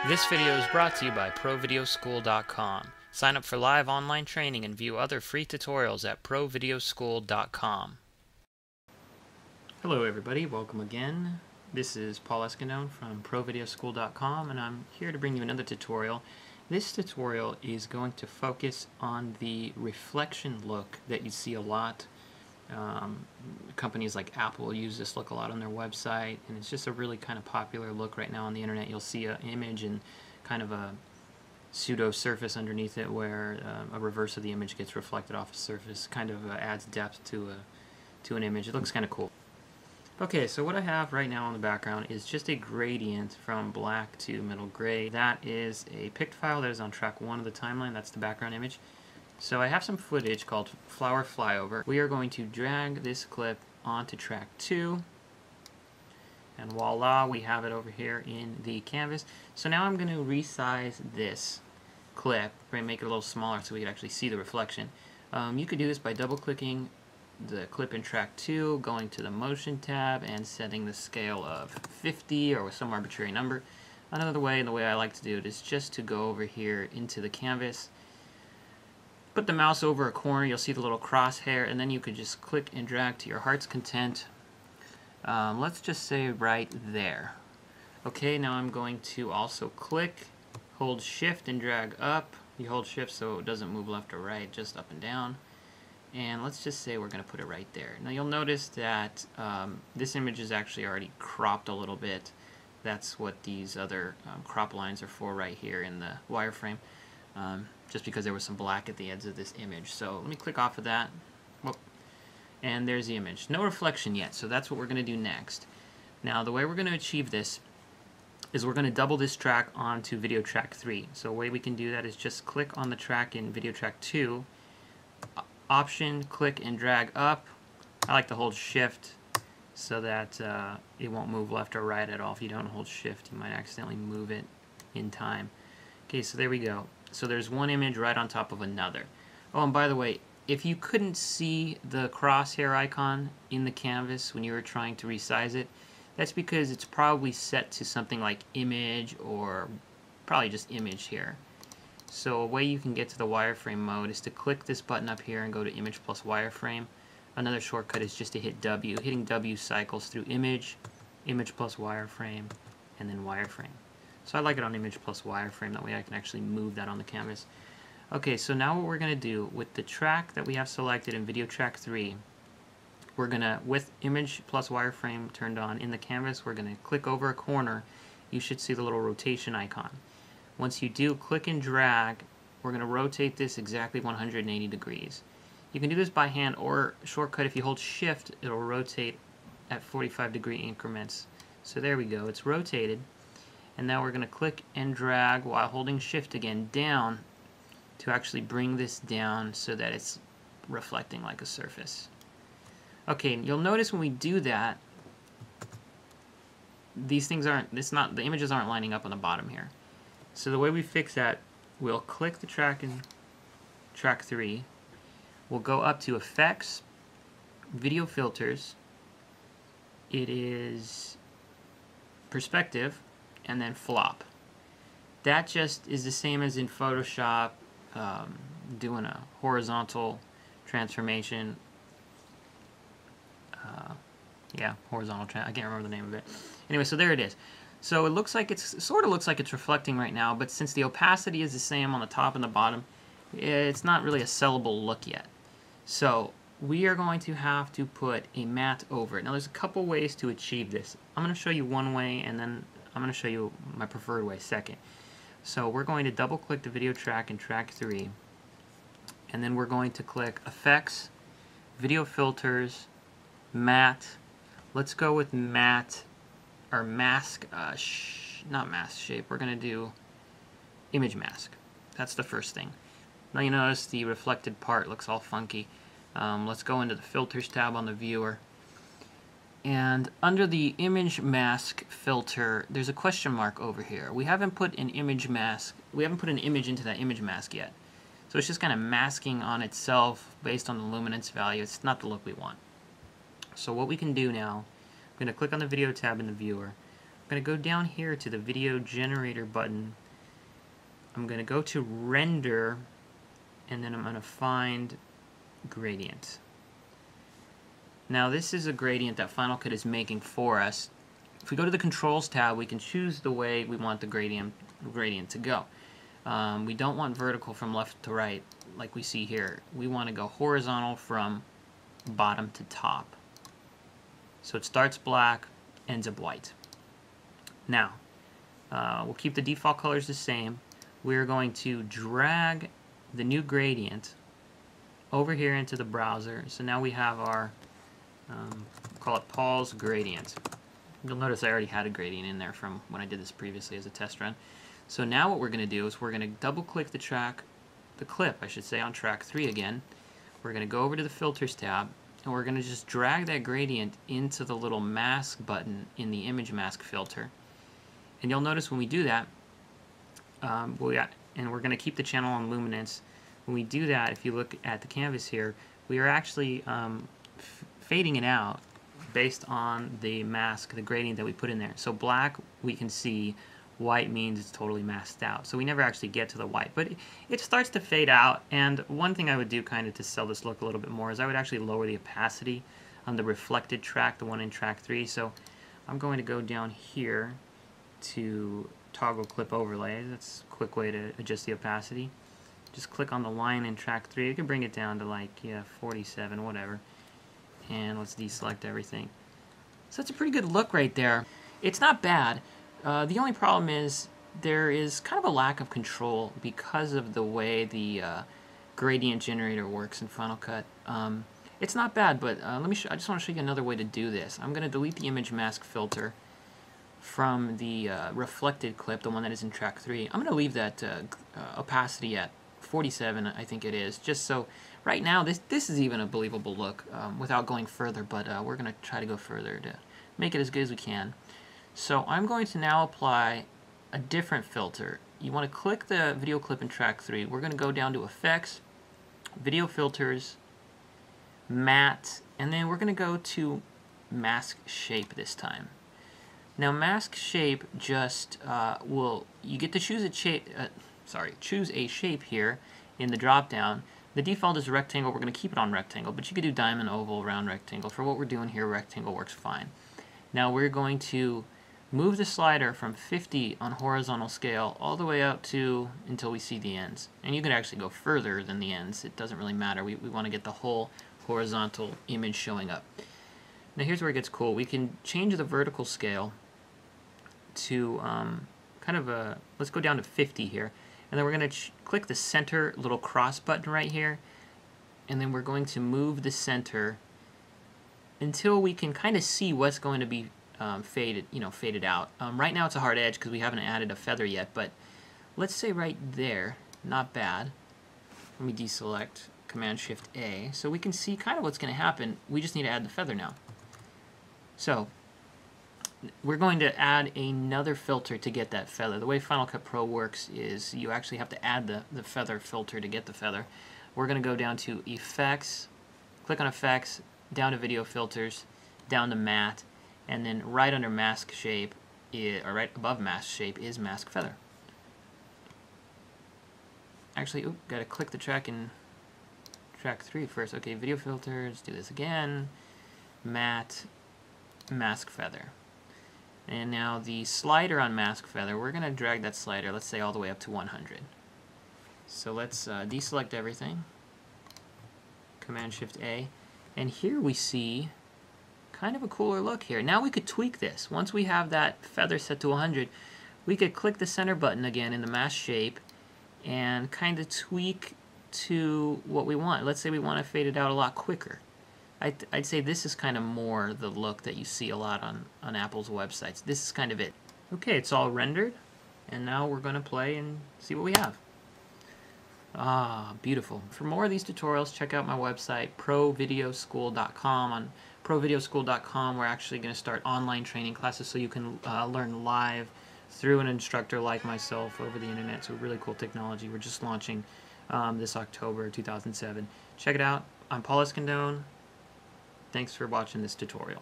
This video is brought to you by provideoschool.com. Sign up for live online training and view other free tutorials at provideoschool.com. Hello everybody, welcome again. This is Paul Escandone from provideoschool.com, and I'm here to bring you another tutorial. This tutorial is going to focus on the reflection look that you see a lot. Companies like Apple use this look a lot on their website, and it's just a really kind of popular look right now on the internet. You'll see an image and kind of a pseudo surface underneath it where a reverse of the image gets reflected off a surface. Kind of adds depth to an image. It looks kind of cool. Okay, so what I have right now on the background is just a gradient from black to middle gray. That is a picked file that is on track 1 of the timeline. That's the background image. So I have some footage called Flower Flyover. We are going to drag this clip onto track 2, and voila, we have it over here in the canvas. So now I'm going to resize this clip, make it a little smaller so we can actually see the reflection. You could do this by double-clicking the clip in track 2, going to the motion tab, and setting the scale of 50 or some arbitrary number. Another way, and the way I like to do it, is just to go over here into the canvas, put the mouse over a corner, you'll see the little crosshair, and then you could just click and drag to your heart's content. Let's just say right there. Okay, now I'm going to also click, hold shift and drag up. You hold shift so it doesn't move left or right, just up and down. And let's just say we're going to put it right there. Now you'll notice that this image is actually already cropped a little bit. That's what these other crop lines are for right here in the wireframe. Just because there was some black at the edge of this image. So let me click off of that. Whoop. And there's the image. No reflection yet, so that's what we're going to do next. Now the way we're going to achieve this is we're going to double this track onto video track 3. So a way we can do that is just click on the track in video track 2, option, click and drag up. I like to hold shift so that it won't move left or right at all. If you don't hold shift, you might accidentally move it in time. Okay, so there we go. So there's one image right on top of another. Oh, and by the way, if you couldn't see the crosshair icon in the canvas when you were trying to resize it, that's because it's probably set to something like image, or probably just image here. So a way you can get to the wireframe mode is to click this button up here and go to image plus wireframe. Another shortcut is just to hit W. Hitting W cycles through image, image plus wireframe, and then wireframe. So I like it on image plus wireframe, that way I can actually move that on the canvas. Okay, so now what we're going to do with the track that we have selected in video track 3, we're going to, with image plus wireframe turned on in the canvas, we're going to click over a corner. You should see the little rotation icon. Once you do, click and drag. We're going to rotate this exactly 180 degrees. You can do this by hand, or shortcut, if you hold shift, it'll rotate at 45-degree increments. So there we go, it's rotated. And now we're going to click and drag while holding shift again down to actually bring this down so that it's reflecting like a surface. Okay, and you'll notice when we do that, these things aren't, the images aren't lining up on the bottom here. So the way we fix that, we'll click the track in track 3, we'll go up to Effects, Video Filters, it is Perspective, and then flop. That just is the same as in Photoshop, doing a horizontal transformation. Yeah, horizontal. I can't remember the name of it. Anyway, so there it is. So it looks like sort of looks like it's reflecting right now, but since the opacity is the same on the top and the bottom, it's not really a sellable look yet. So we are going to have to put a matte over it. Now there's a couple ways to achieve this. I'm going to show you one way, and then I'm going to show you my preferred way second. So we're going to double click the video track in track 3, and then we're going to click Effects, Video Filters, Matte. Let's go with matte, or mask, not mask shape. We're going to do image mask. That's the first thing. Now you notice the reflected part looks all funky. Let's go into the Filters tab on the viewer. And under the image mask filter, there's a question mark over here. We haven't put an image mask, we haven't put an image into that image mask yet. So it's just kind of masking on itself based on the luminance value. It's not the look we want. So what we can do now, I'm going to click on the video tab in the viewer. I'm going to go down here to the video generator button. I'm going to go to render, and then I'm going to find gradient. Now this is a gradient that Final Cut is making for us. If we go to the controls tab, we can choose the way we want the gradient to go. We don't want vertical from left to right like we see here. We want to go horizontal from bottom to top. So it starts black, ends up white. Now, we'll keep the default colors the same. We're going to drag the new gradient over here into the browser. So now we have our, call it Paul's gradient. You'll notice I already had a gradient in there from when I did this previously as a test run. So now what we're going to do is we're going to double click the clip on track 3 again. We're going to go over to the filters tab, and we're going to just drag that gradient into the little mask button in the image mask filter. And you'll notice when we do that, and we're going to keep the channel on luminance. When we do that, if you look at the canvas here, we are actually fading it out based on the mask, the gradient that we put in there. So black we can see, white means it's totally masked out. So we never actually get to the white, but it starts to fade out. And one thing I would do kind of to sell this look a little bit more is I would actually lower the opacity on the reflected track, the one in track 3. So I'm going to go down here to toggle clip overlay. That's a quick way to adjust the opacity. Just click on the line in track 3. You can bring it down to like 47, whatever. And let's deselect everything. So it's a pretty good look right there. It's not bad. The only problem is there is kind of a lack of control because of the way the gradient generator works in Final Cut. It's not bad, but I just want to show you another way to do this. I'm going to delete the image mask filter from the reflected clip, the one that is in track 3. I'm going to leave that opacity at 47, I think it is, just so right now this is even a believable look without going further, but we're going to try to go further to make it as good as we can. So I'm going to now apply a different filter. You want to click the video clip in track 3. We're going to go down to Effects, Video Filters, Matte, and then we're going to go to Mask Shape this time. Now mask shape just you get to choose a shape. Choose a shape here in the drop down. The default is rectangle. We're going to keep it on rectangle, but you could do diamond, oval, round, rectangle. For what we're doing here, rectangle works fine. Now we're going to move the slider from 50 on horizontal scale all the way out to until we see the ends. And you can actually go further than the ends. It doesn't really matter. We want to get the whole horizontal image showing up. Now here's where it gets cool. We can change the vertical scale to kind of a, let's go down to 50 here. And then we're going to click the center little cross button right here. And then we're going to move the center until we can kind of see what's going to be faded out. Right now it's a hard edge because we haven't added a feather yet, but let's say right there, not bad. Let me deselect, Command-Shift-A, so we can see kind of what's going to happen. We just need to add the feather now. So we're going to add another filter to get that feather. The way Final Cut Pro works is you actually have to add the feather filter to get the feather. We're going to go down to Effects, click on Effects, down to Video Filters, down to Matte, and then right under Mask Shape, or right above Mask Shape, is Mask Feather. Actually, got to click the track in track 3 first. Okay, Video Filters, do this again, Matte, Mask Feather. And now the slider on Mask Feather, we're going to drag that slider, let's say all the way up to 100. So let's deselect everything, Command-Shift-A, and here we see kind of a cooler look here. Now we could tweak this. Once we have that feather set to 100, we could click the center button again in the mask shape and kind of tweak to what we want. Let's say we want to fade it out a lot quicker. I'd say this is kind of more the look that you see a lot on Apple's websites. This is kind of it. Okay, it's all rendered, and now we're going to play and see what we have. Ah, beautiful. For more of these tutorials, check out my website, provideoschool.com. On provideoschool.com, we're actually going to start online training classes so you can learn live through an instructor like myself over the internet. So really cool technology. We're just launching this October 2007. Check it out. I'm Paul Escondone. Thanks for watching this tutorial.